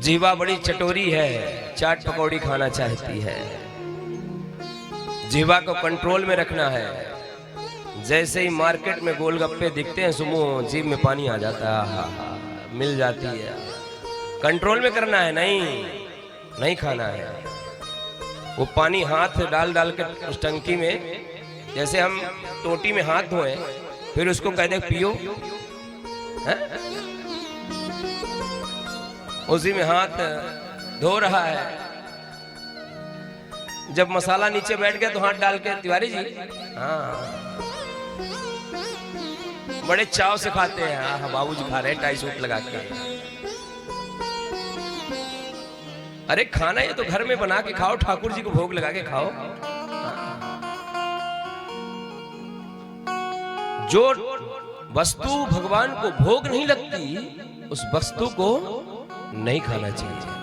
जीवा बड़ी चटोरी है, चाट पकौड़ी खाना चाहती है। जीवा को कंट्रोल में रखना है। जैसे ही मार्केट में गोलगप्पे दिखते हैं सुमो जीभ में पानी आ जाता है, हा मिल जाती है। कंट्रोल में करना है, नहीं खाना है। वो पानी हाथ डाल डाल के उस टंकी में, जैसे हम टोटी में हाथ धोए फिर उसको कह दे पियो, है? उसी में हाथ धो रहा है। जब मसाला नीचे बैठ गया तो हाथ डाल के तिवारी जी, हाँ बड़े चाव से खाते हैं। हाँ बाबूजी खा रहे हैं टाई सूट लगा के। अरे खाना ये तो घर में बना के खाओ, ठाकुर जी को भोग लगा के खाओ। जो वस्तु भगवान को भोग नहीं लगती उस वस्तु को नहीं खाना चाहिए।